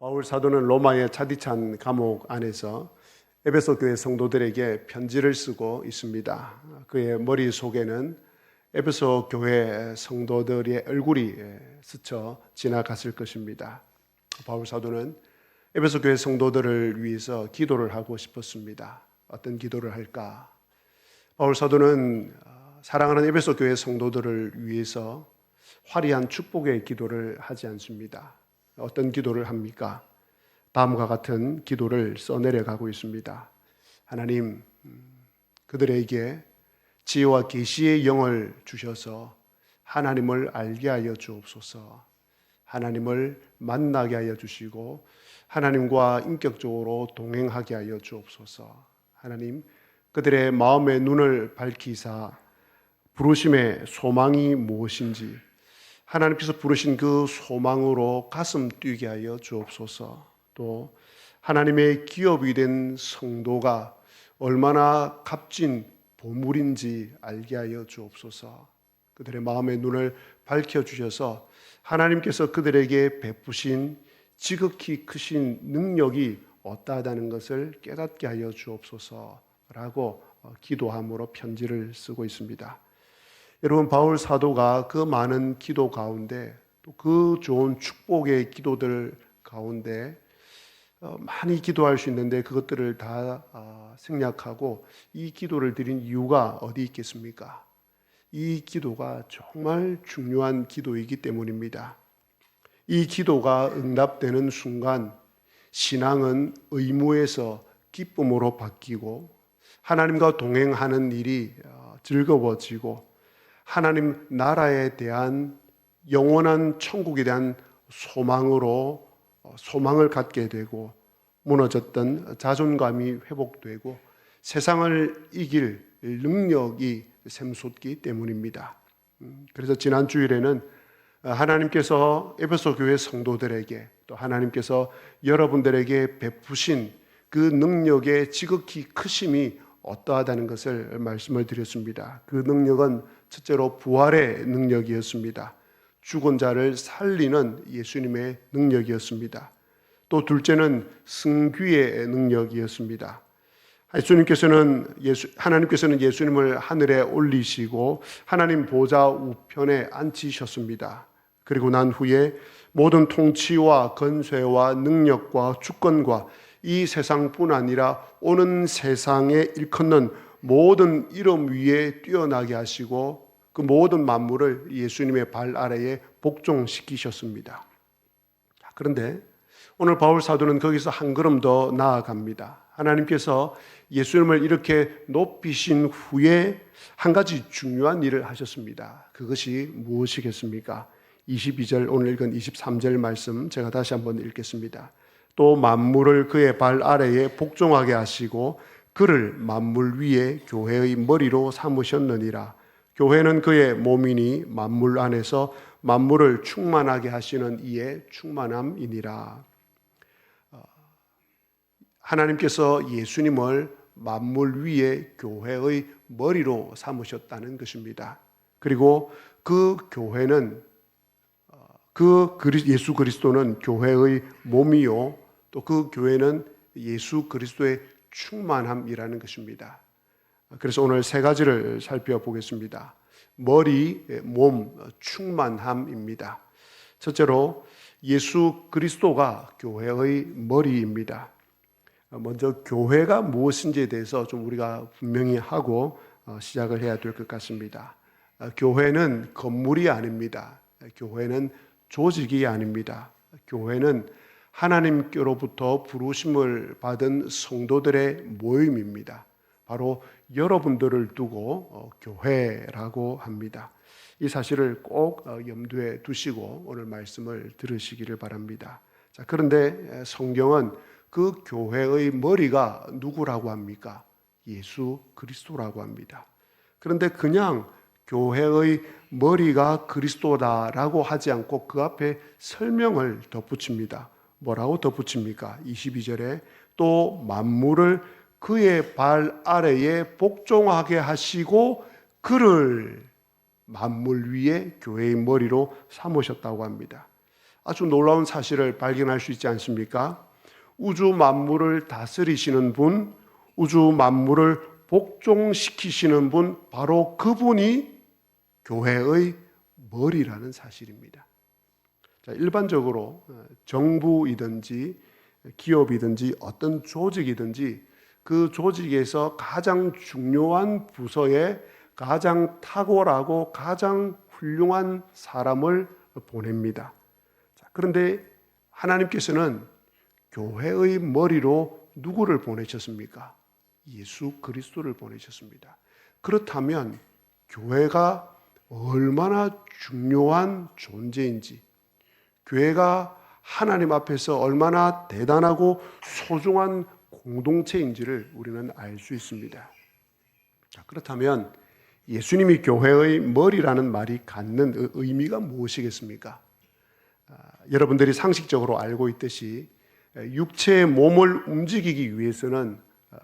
바울 사도는 로마의 차디찬 감옥 안에서 에베소 교회 성도들에게 편지를 쓰고 있습니다. 그의 머릿속에는 에베소 교회 성도들의 얼굴이 스쳐 지나갔을 것입니다. 바울 사도는 에베소 교회 성도들을 위해서 기도를 하고 싶었습니다. 어떤 기도를 할까? 바울 사도는 사랑하는 에베소 교회 성도들을 위해서 화려한 축복의 기도를 하지 않습니다. 어떤 기도를 합니까? 다음과 같은 기도를 써내려가고 있습니다. 하나님, 그들에게 지혜와 계시의 영을 주셔서 하나님을 알게 하여 주옵소서. 하나님을 만나게 하여 주시고 하나님과 인격적으로 동행하게 하여 주옵소서. 하나님, 그들의 마음의 눈을 밝히사 부르심의 소망이 무엇인지 하나님께서 부르신 그 소망으로 가슴 뛰게 하여 주옵소서. 또 하나님의 기업이 된 성도가 얼마나 값진 보물인지 알게 하여 주옵소서. 그들의 마음의 눈을 밝혀주셔서 하나님께서 그들에게 베푸신 지극히 크신 능력이 어떠하다는 것을 깨닫게 하여 주옵소서라고 기도함으로 편지를 쓰고 있습니다. 여러분, 바울 사도가 그 많은 기도 가운데 또 그 좋은 축복의 기도들 가운데 많이 기도할 수 있는데 그것들을 다 생략하고 이 기도를 드린 이유가 어디 있겠습니까? 이 기도가 정말 중요한 기도이기 때문입니다. 이 기도가 응답되는 순간 신앙은 의무에서 기쁨으로 바뀌고 하나님과 동행하는 일이 즐거워지고 하나님 나라에 대한 영원한 천국에 대한 소망을 갖게 되고 무너졌던 자존감이 회복되고 세상을 이길 능력이 샘솟기 때문입니다. 그래서 지난 주일에는 하나님께서 에베소 교회 성도들에게 또 하나님께서 여러분들에게 베푸신 그 능력의 지극히 크심이 어떠하다는 것을 말씀을 드렸습니다. 그 능력은 첫째로 부활의 능력이었습니다. 죽은 자를 살리는 예수님의 능력이었습니다. 또 둘째는 승귀의 능력이었습니다. 하나님께서는 예수님을 하늘에 올리시고 하나님 보좌 우편에 앉히셨습니다. 그리고 난 후에 모든 통치와 권세와 능력과 주권과 이 세상뿐 아니라 오는 세상에 일컫는 모든 이름 위에 뛰어나게 하시고 그 모든 만물을 예수님의 발 아래에 복종시키셨습니다. 그런데 오늘 바울 사도는 거기서 한 걸음 더 나아갑니다. 하나님께서 예수님을 이렇게 높이신 후에 한 가지 중요한 일을 하셨습니다. 그것이 무엇이겠습니까? 22절, 오늘 읽은 23절 말씀 제가 다시 한번 읽겠습니다. 또 만물을 그의 발 아래에 복종하게 하시고 그를 만물 위에 교회의 머리로 삼으셨느니라. 교회는 그의 몸이니 만물 안에서 만물을 충만하게 하시는 이의 충만함이니라. 하나님께서 예수님을 만물 위에 교회의 머리로 삼으셨다는 것입니다. 그리고 그 교회는 예수 그리스도는 교회의 몸이요 또 그 교회는 예수 그리스도의 충만함이라는 것입니다. 그래서 오늘 세 가지를 살펴보겠습니다. 머리, 몸, 충만함입니다. 첫째로 예수 그리스도가 교회의 머리입니다. 먼저 교회가 무엇인지에 대해서 좀 우리가 분명히 하고 시작을 해야 될 것 같습니다. 교회는 건물이 아닙니다. 교회는 조직이 아닙니다. 교회는 하나님께로부터 부르심을 받은 성도들의 모임입니다. 바로 여러분들을 두고 교회라고 합니다. 이 사실을 꼭 염두에 두시고 오늘 말씀을 들으시기를 바랍니다. 자, 그런데 성경은 그 교회의 머리가 누구라고 합니까? 예수 그리스도라고 합니다. 그런데 그냥 교회의 머리가 그리스도다라고 하지 않고 그 앞에 설명을 덧붙입니다. 뭐라고 덧붙입니까? 22절에 또 만물을 그의 발 아래에 복종하게 하시고 그를 만물 위에 교회의 머리로 삼으셨다고 합니다. 아주 놀라운 사실을 발견할 수 있지 않습니까? 우주 만물을 다스리시는 분, 우주 만물을 복종시키시는 분, 바로 그분이 교회의 머리라는 사실입니다. 자, 일반적으로 정부이든지 기업이든지 어떤 조직이든지 그 조직에서 가장 중요한 부서에 가장 탁월하고 가장 훌륭한 사람을 보냅니다. 자, 그런데 하나님께서는 교회의 머리로 누구를 보내셨습니까? 예수 그리스도를 보내셨습니다. 그렇다면 교회가 얼마나 중요한 존재인지, 교회가 하나님 앞에서 얼마나 대단하고 소중한 공동체인지를 우리는 알 수 있습니다. 자, 그렇다면 예수님이 교회의 머리라는 말이 갖는 의미가 무엇이겠습니까? 여러분들이 상식적으로 알고 있듯이 육체의 몸을 움직이기 위해서는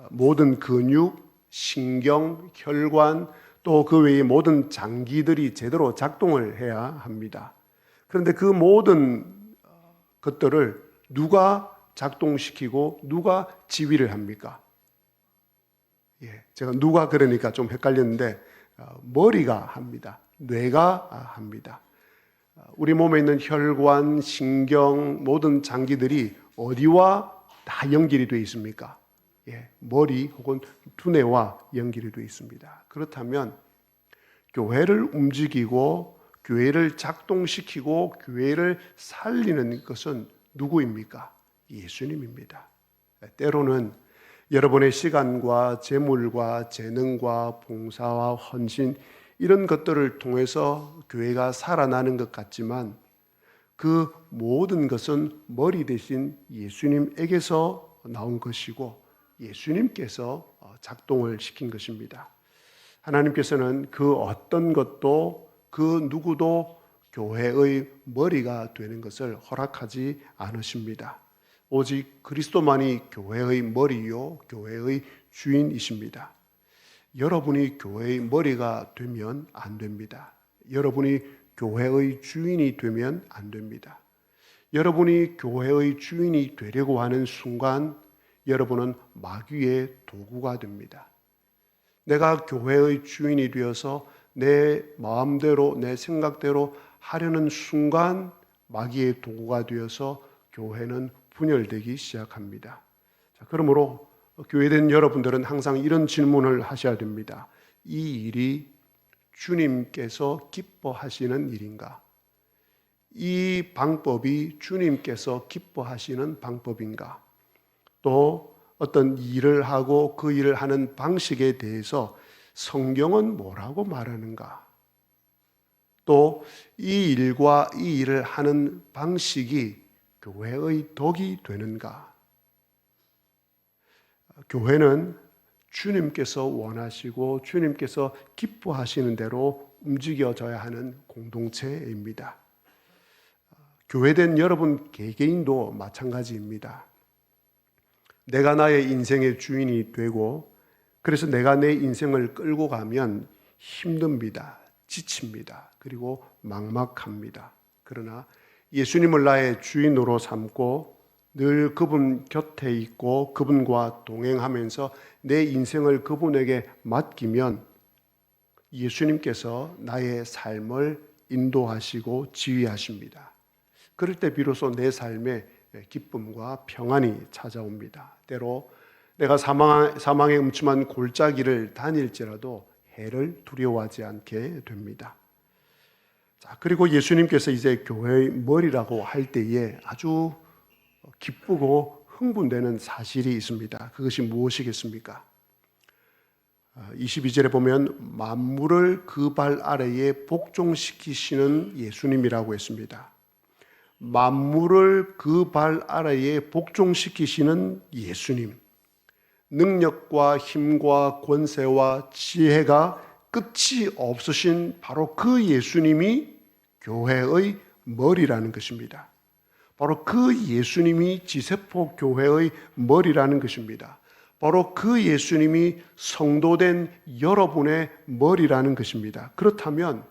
모든 근육, 신경, 혈관 또 그 외의 모든 장기들이 제대로 작동을 해야 합니다. 그런데 그 모든 것들을 누가 작동시키고 누가 지휘를 합니까? 제가 누가 그러니까 좀 헷갈렸는데 머리가 합니다. 뇌가 합니다. 우리 몸에 있는 혈관, 신경, 모든 장기들이 어디와 다 연결이 되어 있습니까? 머리 혹은 두뇌와 연결이 되어 있습니다. 그렇다면 교회를 움직이고 교회를 작동시키고 교회를 살리는 것은 누구입니까? 예수님입니다. 때로는 여러분의 시간과 재물과 재능과 봉사와 헌신 이런 것들을 통해서 교회가 살아나는 것 같지만 그 모든 것은 머리 대신 예수님에게서 나온 것이고 예수님께서 작동을 시킨 것입니다. 하나님께서는 그 어떤 것도 그 누구도 교회의 머리가 되는 것을 허락하지 않으십니다. 오직 그리스도만이 교회의 머리요 교회의 주인이십니다. 여러분이 교회의 머리가 되면 안 됩니다. 여러분이 교회의 주인이 되면 안 됩니다. 여러분이 교회의 주인이 되려고 하는 순간 여러분은 마귀의 도구가 됩니다. 내가 교회의 주인이 되어서 내 마음대로 내 생각대로 하려는 순간 마귀의 도구가 되어서 교회는 분열되기 시작합니다. 자, 그러므로 교회된 여러분들은 항상 이런 질문을 하셔야 됩니다. 이 일이 주님께서 기뻐하시는 일인가? 이 방법이 주님께서 기뻐하시는 방법인가? 또 어떤 일을 하고 그 일을 하는 방식에 대해서 성경은 뭐라고 말하는가? 또 이 일과 이 일을 하는 방식이 교회의 덕이 되는가? 교회는 주님께서 원하시고 주님께서 기뻐하시는 대로 움직여져야 하는 공동체입니다. 교회된 여러분 개개인도 마찬가지입니다. 내가 나의 인생의 주인이 되고 그래서 내가 내 인생을 끌고 가면 힘듭니다. 지칩니다. 그리고 막막합니다. 그러나 예수님을 나의 주인으로 삼고 늘 그분 곁에 있고 그분과 동행하면서 내 인생을 그분에게 맡기면 예수님께서 나의 삶을 인도하시고 지휘하십니다. 그럴 때 비로소 내 삶에 기쁨과 평안이 찾아옵니다. 때로 내가 사망의 음침한 골짜기를 다닐지라도 해를 두려워하지 않게 됩니다. 자, 그리고 예수님께서 이제 교회의 머리라고 할 때에 아주 기쁘고 흥분되는 사실이 있습니다. 그것이 무엇이겠습니까? 22절에 보면 만물을 그 발 아래에 복종시키시는 예수님이라고 했습니다. 만물을 그 발 아래에 복종시키시는 예수님. 능력과 힘과 권세와 지혜가 끝이 없으신 바로 그 예수님이 교회의 머리라는 것입니다. 바로 그 예수님이 지세포 교회의 머리라는 것입니다. 바로 그 예수님이 성도된 여러분의 머리라는 것입니다. 그렇다면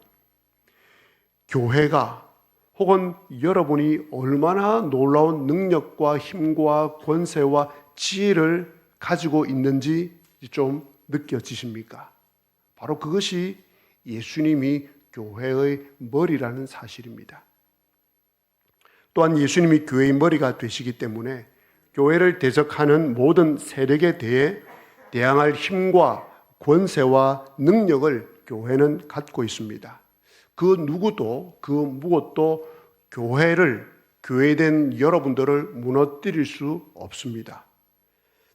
교회가 혹은 여러분이 얼마나 놀라운 능력과 힘과 권세와 지혜를 가지고 있는지 좀 느껴지십니까? 바로 그것이 예수님이 교회의 머리라는 사실입니다. 또한 예수님이 교회의 머리가 되시기 때문에 교회를 대적하는 모든 세력에 대해 대항할 힘과 권세와 능력을 교회는 갖고 있습니다. 그 누구도 그 무엇도 교회된 여러분들을 무너뜨릴 수 없습니다.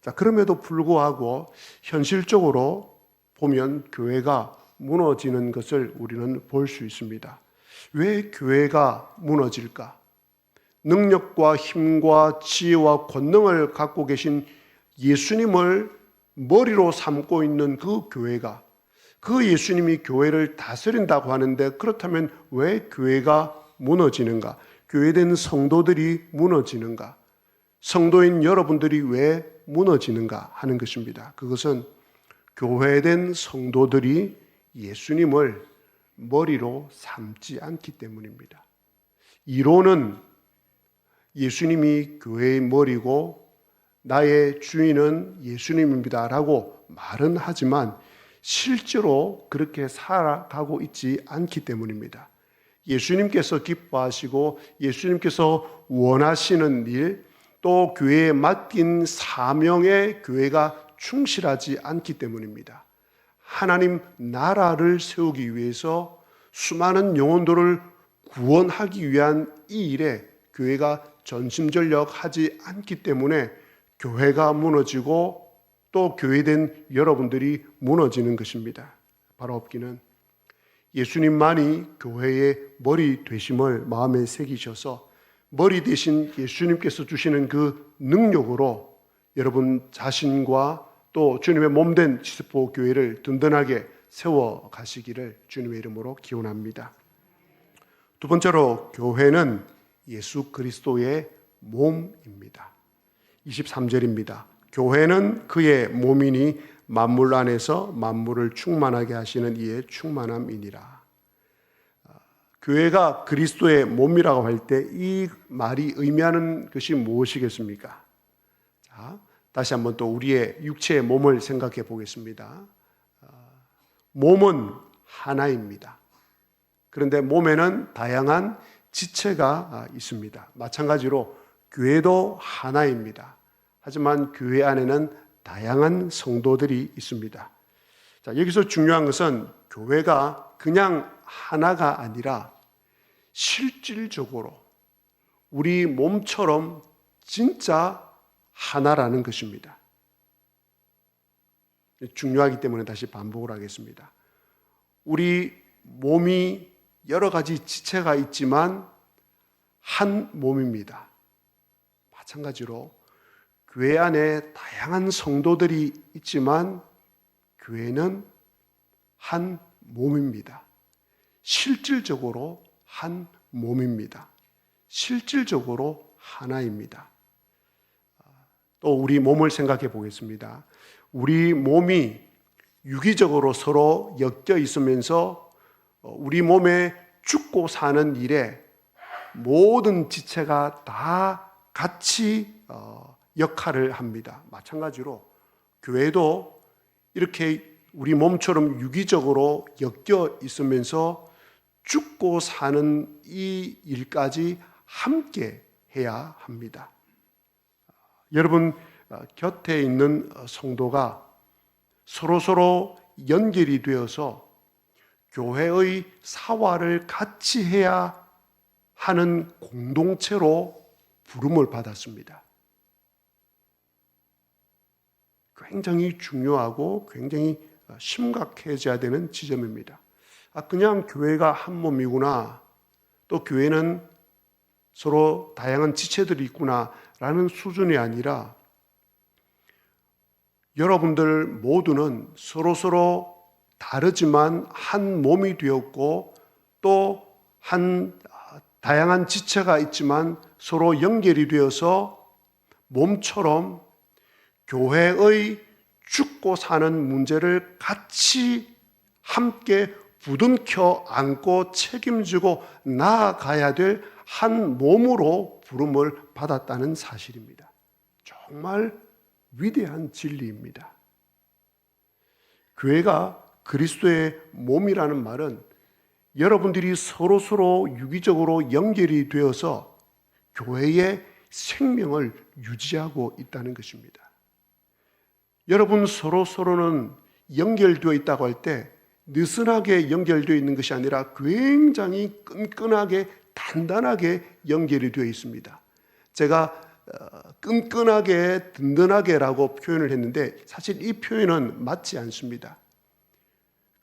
자, 그럼에도 불구하고 현실적으로 보면 교회가 무너지는 것을 우리는 볼 수 있습니다. 왜 교회가 무너질까? 능력과 힘과 지혜와 권능을 갖고 계신 예수님을 머리로 삼고 있는 그 교회가, 그 예수님이 교회를 다스린다고 하는데, 그렇다면 왜 교회가 무너지는가? 교회된 성도들이 무너지는가? 성도인 여러분들이 왜 무너지는가 하는 것입니다. 그것은 교회된 성도들이 예수님을 머리로 삼지 않기 때문입니다. 이론은 예수님이 교회의 머리고 나의 주인은 예수님입니다 라고 말은 하지만 실제로 그렇게 살아가고 있지 않기 때문입니다. 예수님께서 기뻐하시고 예수님께서 원하시는 일, 또 교회에 맡긴 사명에 교회가 충실하지 않기 때문입니다. 하나님 나라를 세우기 위해서 수많은 영혼들을 구원하기 위한 이 일에 교회가 전심전력하지 않기 때문에 교회가 무너지고 또 교회된 여러분들이 무너지는 것입니다. 바로 없기는 예수님만이 교회의 머리 되심을 마음에 새기셔서 머리 대신 예수님께서 주시는 그 능력으로 여러분 자신과 또 주님의 몸된 지스포 교회를 든든하게 세워 가시기를 주님의 이름으로 기원합니다. 두 번째로 교회는 예수 그리스도의 몸입니다. 23절입니다. 교회는 그의 몸이니 만물 안에서 만물을 충만하게 하시는 이의 충만함이니라. 교회가 그리스도의 몸이라고 할 때 이 말이 의미하는 것이 무엇이겠습니까? 자, 다시 한번 또 우리의 육체의 몸을 생각해 보겠습니다. 몸은 하나입니다. 그런데 몸에는 다양한 지체가 있습니다. 마찬가지로 교회도 하나입니다. 하지만 교회 안에는 다양한 성도들이 있습니다. 자, 여기서 중요한 것은 교회가 그냥 하나가 아니라 실질적으로 우리 몸처럼 진짜 하나라는 것입니다. 중요하기 때문에 다시 반복을 하겠습니다. 우리 몸이 여러 가지 지체가 있지만 한 몸입니다. 마찬가지로 교회 안에 다양한 성도들이 있지만 교회는 한 몸입니다. 실질적으로 한 몸입니다. 실질적으로 하나입니다. 또 우리 몸을 생각해 보겠습니다. 우리 몸이 유기적으로 서로 엮여 있으면서 우리 몸에 죽고 사는 일에 모든 지체가 다 같이 역할을 합니다. 마찬가지로 교회도 이렇게 우리 몸처럼 유기적으로 엮여 있으면서 죽고 사는 이 일까지 함께 해야 합니다. 여러분 곁에 있는 성도가 서로서로 연결이 되어서 교회의 사활을 같이 해야 하는 공동체로 부름을 받았습니다. 굉장히 중요하고 굉장히 심각해져야 되는 지점입니다. 그냥 교회가 한 몸이구나, 또 교회는 서로 다양한 지체들이 있구나라는 수준이 아니라 여러분들 모두는 서로서로 다르지만 한 몸이 되었고 또 한 다양한 지체가 있지만 서로 연결이 되어서 몸처럼 교회의 죽고 사는 문제를 같이 함께 부둥켜 안고 책임지고 나아가야 될 한 몸으로 부름을 받았다는 사실입니다. 정말 위대한 진리입니다. 교회가 그리스도의 몸이라는 말은 여러분들이 서로서로 유기적으로 연결이 되어서 교회의 생명을 유지하고 있다는 것입니다. 여러분 서로서로는 연결되어 있다고 할 때 느슨하게 연결되어 있는 것이 아니라 굉장히 끈끈하게 단단하게 연결이 되어 있습니다. 제가 끈끈하게 든든하게라고 표현을 했는데 사실 이 표현은 맞지 않습니다.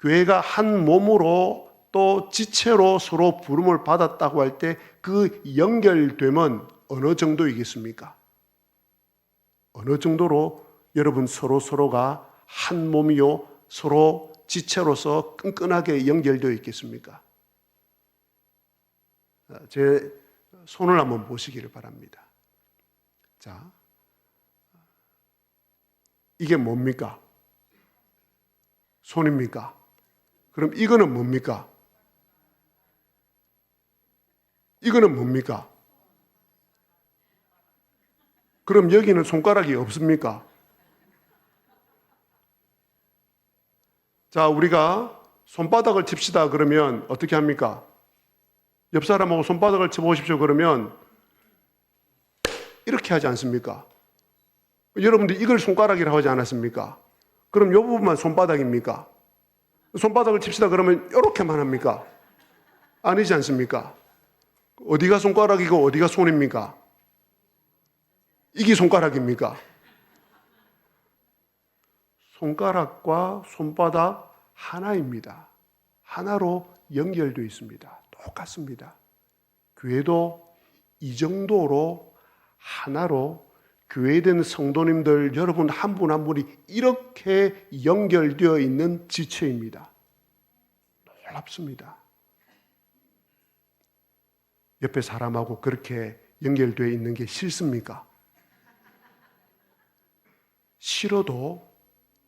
교회가 한 몸으로 또 지체로 서로 부름을 받았다고 할 때 그 연결됨은 어느 정도이겠습니까? 어느 정도로 여러분 서로가 한 몸이요 서로 지체로서 끈끈하게 연결되어 있겠습니까? 제 손을 한번 보시기를 바랍니다. 자, 이게 뭡니까? 손입니까? 그럼 이거는 뭡니까? 이거는 뭡니까? 그럼 여기는 손가락이 없습니까? 자, 우리가 손바닥을 칩시다 그러면 어떻게 합니까? 옆 사람하고 손바닥을 쳐보십시오 그러면 이렇게 하지 않습니까? 여러분들 이걸 손가락이라고 하지 않았습니까? 그럼 이 부분만 손바닥입니까? 손바닥을 칩시다 그러면 이렇게만 합니까? 아니지 않습니까? 어디가 손가락이고 어디가 손입니까? 이게 손가락입니까? 손가락과 손바닥 하나입니다. 하나로 연결되어 있습니다. 똑같습니다. 교회도 이 정도로 하나로 교회된 성도님들 여러분 한 분 한 분이 이렇게 연결되어 있는 지체입니다. 놀랍습니다. 옆에 사람하고 그렇게 연결되어 있는 게 싫습니까? 싫어도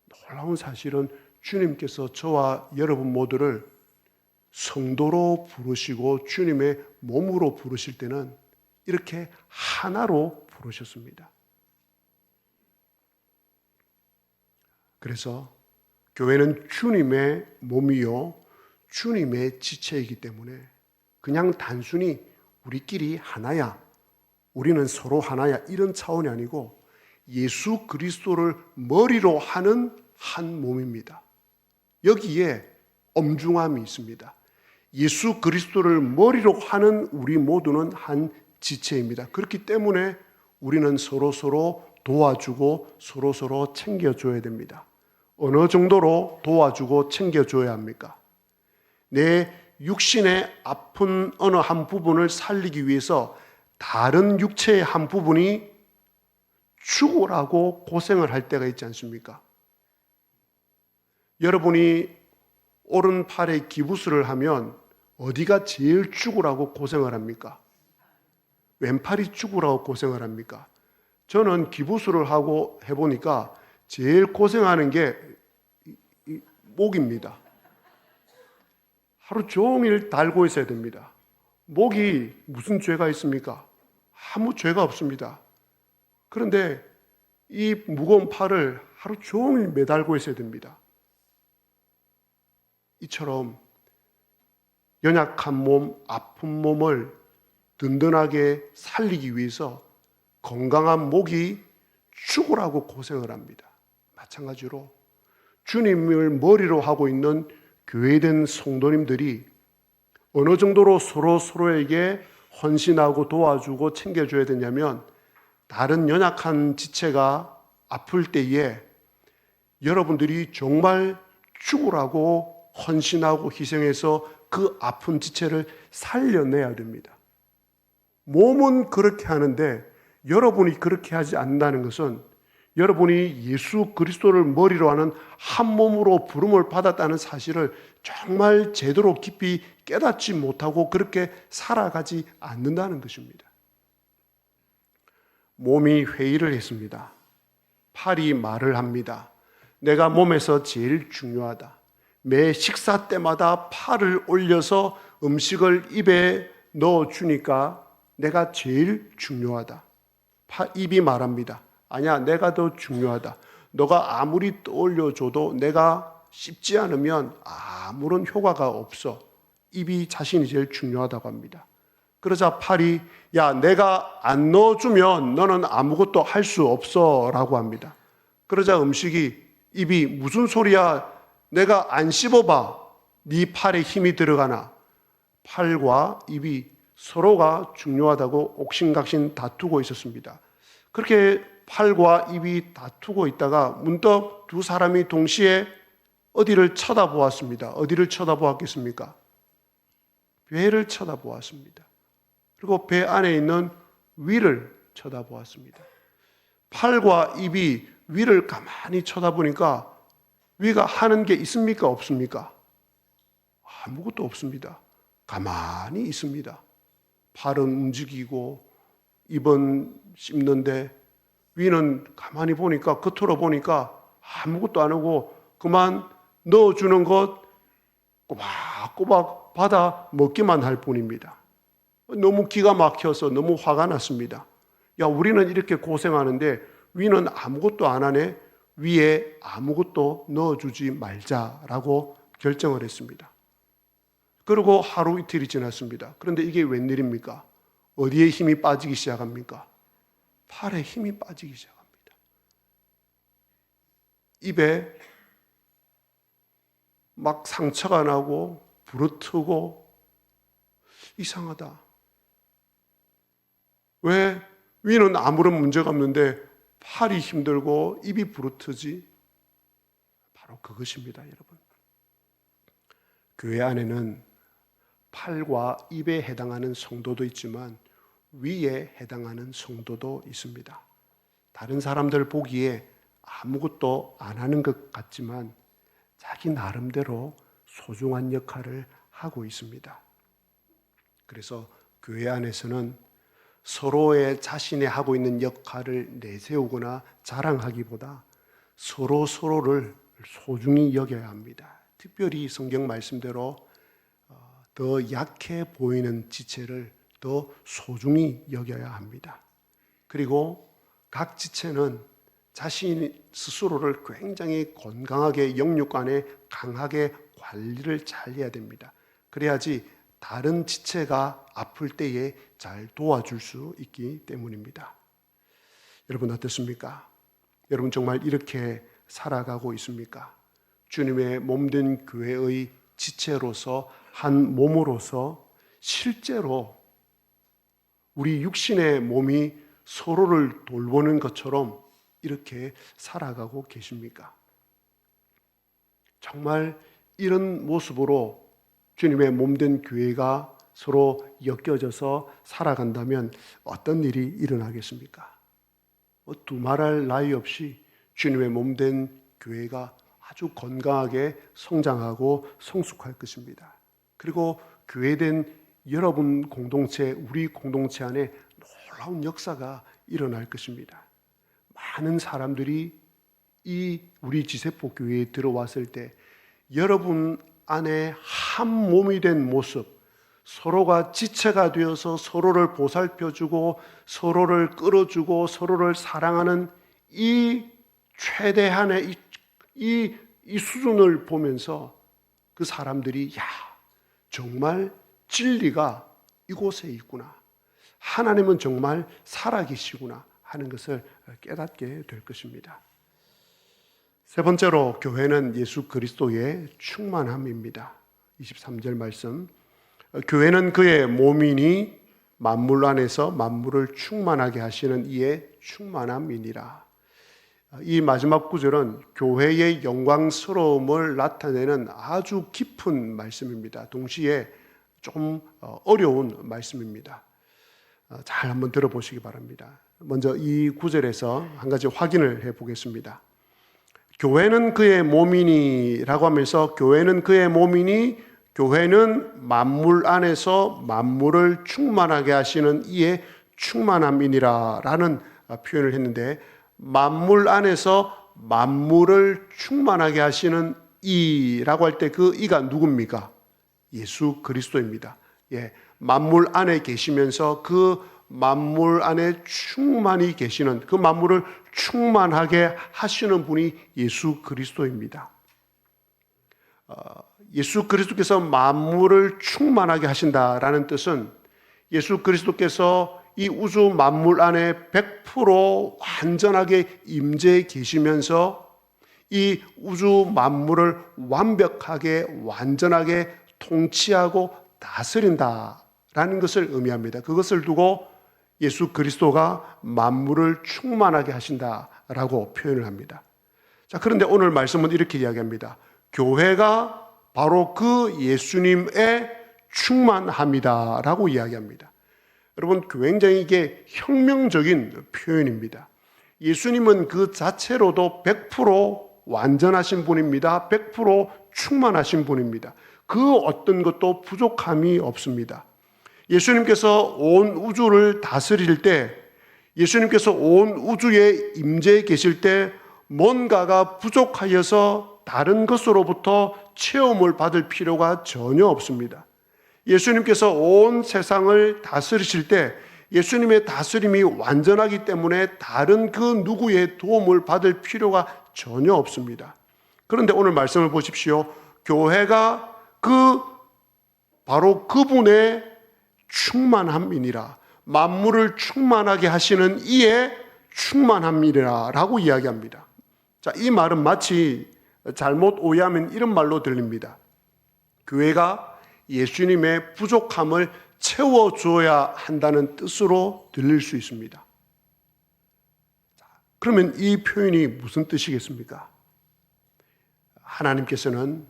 놀라운 사실은 주님께서 저와 여러분 모두를 성도로 부르시고 주님의 몸으로 부르실 때는 이렇게 하나로 부르셨습니다. 그래서 교회는 주님의 몸이요 주님의 지체이기 때문에 그냥 단순히 우리끼리 하나야, 우리는 서로 하나야 이런 차원이 아니고 예수 그리스도를 머리로 하는 한 몸입니다. 여기에 엄중함이 있습니다. 예수 그리스도를 머리로 하는 우리 모두는 한 지체입니다. 그렇기 때문에 우리는 서로 도와주고 서로 챙겨줘야 됩니다. 어느 정도로 도와주고 챙겨줘야 합니까? 내 육신의 아픈 어느 한 부분을 살리기 위해서 다른 육체의 한 부분이 죽으라고 고생을 할 때가 있지 않습니까? 여러분이 오른팔에 기부스를 하면 어디가 제일 죽으라고 고생을 합니까? 왼팔이 죽으라고 고생을 합니까? 저는 기부스를 하고 해보니까 제일 고생하는 게 목입니다. 하루 종일 달고 있어야 됩니다. 목이 무슨 죄가 있습니까? 아무 죄가 없습니다. 그런데 이 무거운 팔을 하루 종일 매달고 있어야 됩니다. 이처럼 연약한 몸, 아픈 몸을 든든하게 살리기 위해서 건강한 목이 죽으라고 고생을 합니다. 마찬가지로 주님을 머리로 하고 있는 교회된 성도님들이 어느 정도로 서로에게 헌신하고 도와주고 챙겨줘야 되냐면 다른 연약한 지체가 아플 때에 여러분들이 정말 죽으라고 헌신하고 희생해서 그 아픈 지체를 살려내야 됩니다. 몸은 그렇게 하는데 여러분이 그렇게 하지 않는다는 것은 여러분이 예수 그리스도를 머리로 하는 한 몸으로 부름을 받았다는 사실을 정말 제대로 깊이 깨닫지 못하고 그렇게 살아가지 않는다는 것입니다. 몸이 회의를 했습니다. 팔이 말을 합니다. 내가 몸에서 제일 중요하다. 매 식사 때마다 팔을 올려서 음식을 입에 넣어주니까 내가 제일 중요하다. 입이 말합니다. 아니야, 내가 더 중요하다. 너가 아무리 떠올려줘도 내가 씹지 않으면 아무런 효과가 없어. 입이 자신이 제일 중요하다고 합니다. 그러자 팔이 야, 내가 안 넣어주면 너는 아무것도 할 수 없어 라고 합니다. 그러자 음식이 입이 무슨 소리야, 내가 안 씹어봐, 네 팔에 힘이 들어가나. 팔과 입이 서로가 중요하다고 옥신각신 다투고 있었습니다. 그렇게 팔과 입이 다투고 있다가 문득 두 사람이 동시에 어디를 쳐다보았습니다. 어디를 쳐다보았겠습니까? 배를 쳐다보았습니다. 그리고 배 안에 있는 위를 쳐다보았습니다. 팔과 입이 위를 가만히 쳐다보니까 위가 하는 게 있습니까? 없습니까? 아무것도 없습니다. 가만히 있습니다. 팔은 움직이고 입은 씹는데 위는 가만히 보니까, 겉으로 보니까 아무것도 안 하고 그만 넣어주는 것 꼬박꼬박 받아 먹기만 할 뿐입니다. 너무 기가 막혀서 너무 화가 났습니다. 야, 우리는 이렇게 고생하는데 위는 아무것도 안 하네. 위에 아무것도 넣어주지 말자라고 결정을 했습니다. 그리고 하루 이틀이 지났습니다. 그런데 이게 웬일입니까? 어디에 힘이 빠지기 시작합니까? 팔에 힘이 빠지기 시작합니다. 입에 막 상처가 나고 부르트고 이상하다. 왜 위는 아무런 문제가 없는데 팔이 힘들고 입이 부르트지? 바로 그것입니다, 여러분. 교회 안에는 팔과 입에 해당하는 성도도 있지만 위에 해당하는 성도도 있습니다. 다른 사람들 보기에 아무것도 안 하는 것 같지만 자기 나름대로 소중한 역할을 하고 있습니다. 그래서 교회 안에서는 서로의 자신이 하고 있는 역할을 내세우거나 자랑하기보다 서로를 소중히 여겨야 합니다. 특별히 성경 말씀대로 더 약해 보이는 지체를 더 소중히 여겨야 합니다. 그리고 각 지체는 자신 스스로를 굉장히 건강하게 영육간에 강하게 관리를 잘 해야 됩니다. 그래야지 다른 지체가 아플 때에 잘 도와줄 수 있기 때문입니다. 여러분 어떻습니까? 여러분 정말 이렇게 살아가고 있습니까? 주님의 몸된 교회의 지체로서 한 몸으로서 실제로 우리 육신의 몸이 서로를 돌보는 것처럼 이렇게 살아가고 계십니까? 정말 이런 모습으로 주님의 몸된 교회가 서로 엮여져서 살아간다면 어떤 일이 일어나겠습니까? 두말할 나위 없이 주님의 몸된 교회가 아주 건강하게 성장하고 성숙할 것입니다. 그리고 교회된 여러분 공동체, 우리 공동체 안에 놀라운 역사가 일어날 것입니다. 많은 사람들이 이 우리 지세포 교회에 들어왔을 때 여러분 안에 한 몸이 된 모습, 서로가 지체가 되어서 서로를 보살펴주고 서로를 끌어주고 서로를 사랑하는 이 최대한의 이 수준을 보면서 그 사람들이 야, 정말 진리가 이곳에 있구나. 하나님은 정말 살아계시구나 하는 것을 깨닫게 될 것입니다. 세 번째로 교회는 예수 그리스도의 충만함입니다. 23절 말씀. 교회는 그의 몸이니 만물 안에서 만물을 충만하게 하시는 이의 충만함이니라. 이 마지막 구절은 교회의 영광스러움을 나타내는 아주 깊은 말씀입니다. 동시에 좀 어려운 말씀입니다. 잘 한번 들어보시기 바랍니다. 먼저 이 구절에서 한 가지 확인을 해보겠습니다. 교회는 그의 몸이니 라고 하면서 교회는 그의 몸이니 교회는 만물 안에서 만물을 충만하게 하시는 이의 충만함이니라 라는 표현을 했는데 만물 안에서 만물을 충만하게 하시는 이라고 할 때 그 이가 누굽니까? 예수 그리스도입니다. 예, 만물 안에 계시면서 그 만물 안에 충만히 계시는, 그 만물을 충만하게 하시는 분이 예수 그리스도입니다. 예수 그리스도께서 만물을 충만하게 하신다라는 뜻은 예수 그리스도께서 이 우주 만물 안에 100% 완전하게 임재해 계시면서 이 우주 만물을 완벽하게 완전하게 통치하고 다스린다라는 것을 의미합니다. 그것을 두고 예수 그리스도가 만물을 충만하게 하신다라고 표현을 합니다. 자, 그런데 오늘 말씀은 이렇게 이야기합니다. 교회가 바로 그 예수님의 충만함이다라고 이야기합니다. 여러분, 굉장히 이게 혁명적인 표현입니다. 예수님은 그 자체로도 100% 완전하신 분입니다. 100% 충만하신 분입니다. 그 어떤 것도 부족함이 없습니다. 예수님께서 온 우주를 다스릴 때, 예수님께서 온 우주에 임재해 계실 때 뭔가가 부족하여서 다른 것으로부터 체험을 받을 필요가 전혀 없습니다. 예수님께서 온 세상을 다스리실 때 예수님의 다스림이 완전하기 때문에 다른 그 누구의 도움을 받을 필요가 전혀 없습니다. 그런데 오늘 말씀을 보십시오. 교회가 바로 그분의 충만함이니라, 만물을 충만하게 하시는 이의 충만함이니라 라고 이야기합니다. 자, 이 말은 마치 잘못 오해하면 이런 말로 들립니다. 교회가 예수님의 부족함을 채워줘야 한다는 뜻으로 들릴 수 있습니다. 그러면 이 표현이 무슨 뜻이겠습니까? 하나님께서는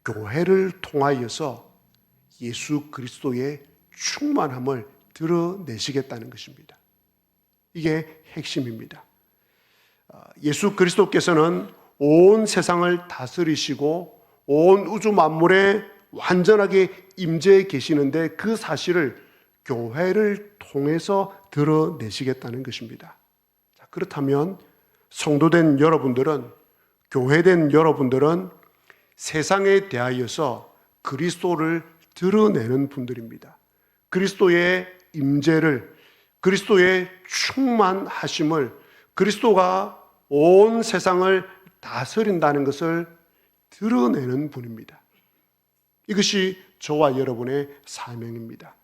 교회를 통하여서 예수 그리스도의 충만함을 드러내시겠다는 것입니다. 이게 핵심입니다. 예수 그리스도께서는 온 세상을 다스리시고 온 우주 만물에 완전하게 임재해 계시는데 그 사실을 교회를 통해서 드러내시겠다는 것입니다. 자, 그렇다면 성도된 여러분들은, 교회된 여러분들은 세상에 대하여서 그리스도를 드러내는 분들입니다. 그리스도의 임재를, 그리스도의 충만하심을, 그리스도가 온 세상을 다스린다는 것을 드러내는 분입니다. 이것이 저와 여러분의 사명입니다.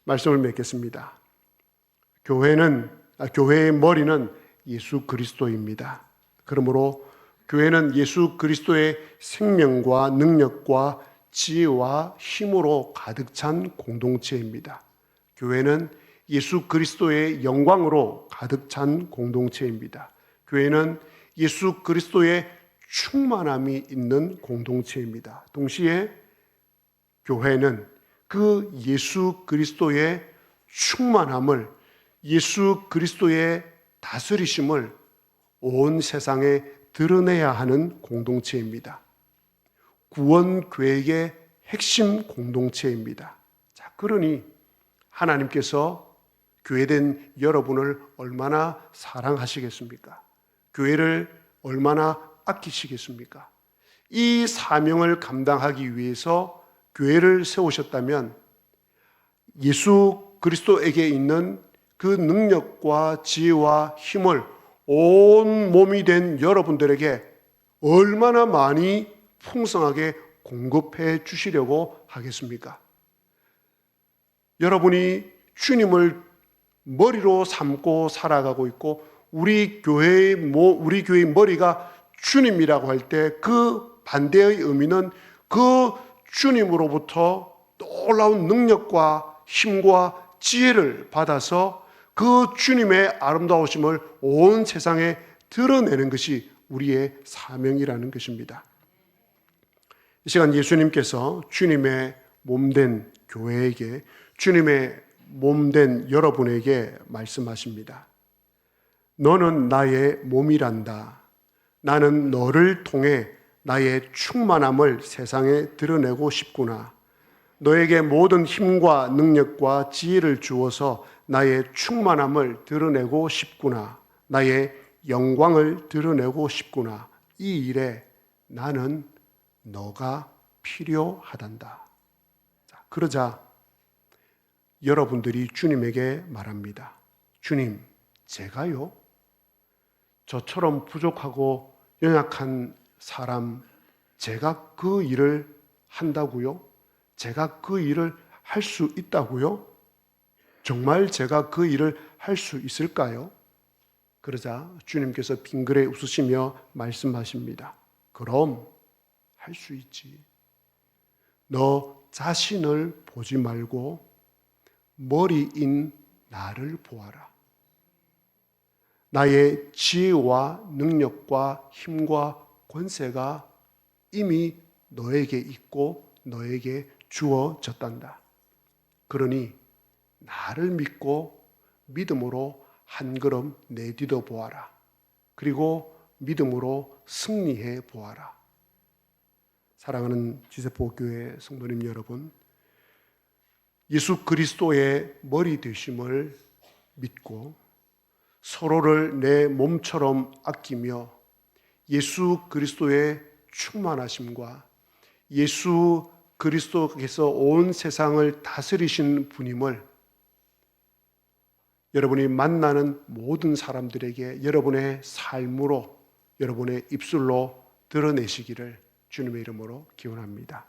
말씀을 맺겠습니다. 교회의 머리는 예수 그리스도입니다. 그러므로 교회는 예수 그리스도의 생명과 능력과 지혜와 힘으로 가득 찬 공동체입니다. 교회는 예수 그리스도의 영광으로 가득 찬 공동체입니다. 교회는 예수 그리스도의 충만함이 있는 공동체입니다. 동시에 교회는 그 예수 그리스도의 충만함을, 예수 그리스도의 다스리심을 온 세상에 드러내야 하는 공동체입니다. 구원 계획의 핵심 공동체입니다. 자, 그러니 하나님께서 교회된 여러분을 얼마나 사랑하시겠습니까? 교회를 얼마나 아끼시겠습니까? 이 사명을 감당하기 위해서 교회를 세우셨다면 예수 그리스도에게 있는 그 능력과 지혜와 힘을 온 몸이 된 여러분들에게 얼마나 많이 풍성하게 공급해 주시려고 하겠습니까? 여러분이 주님을 머리로 삼고 살아가고 있고 우리 교회의 머리가 주님이라고 할 때 그 반대의 의미는 그 주님으로부터 놀라운 능력과 힘과 지혜를 받아서 그 주님의 아름다우심을 온 세상에 드러내는 것이 우리의 사명이라는 것입니다. 이 시간 예수님께서 주님의 몸된 교회에게, 주님의 몸된 여러분에게 말씀하십니다. 너는 나의 몸이란다. 나는 너를 통해 나의 충만함을 세상에 드러내고 싶구나. 너에게 모든 힘과 능력과 지혜를 주어서 나의 충만함을 드러내고 싶구나. 나의 영광을 드러내고 싶구나. 이 일에 나는 너가 필요하단다. 자, 그러자 여러분들이 주님에게 말합니다. 주님, 제가요? 저처럼 부족하고 연약한 사람, 제가 그 일을 한다고요? 제가 그 일을 할 수 있다고요? 정말 제가 그 일을 할 수 있을까요? 그러자 주님께서 빙그레 웃으시며 말씀하십니다. 그럼 할 수 있지. 너 자신을 보지 말고 머리인 나를 보아라. 나의 지혜와 능력과 힘과 권세가 이미 너에게 있고 너에게 주어졌단다. 그러니 나를 믿고 믿음으로 한 걸음 내디뎌 보아라. 그리고 믿음으로 승리해 보아라. 사랑하는 지세포교회 성도님 여러분, 예수 그리스도의 머리 되심을 믿고 서로를 내 몸처럼 아끼며 예수 그리스도의 충만하심과 예수 그리스도께서 온 세상을 다스리신 분임을 여러분이 만나는 모든 사람들에게 여러분의 삶으로, 여러분의 입술로 드러내시기를 주님의 이름으로 기원합니다.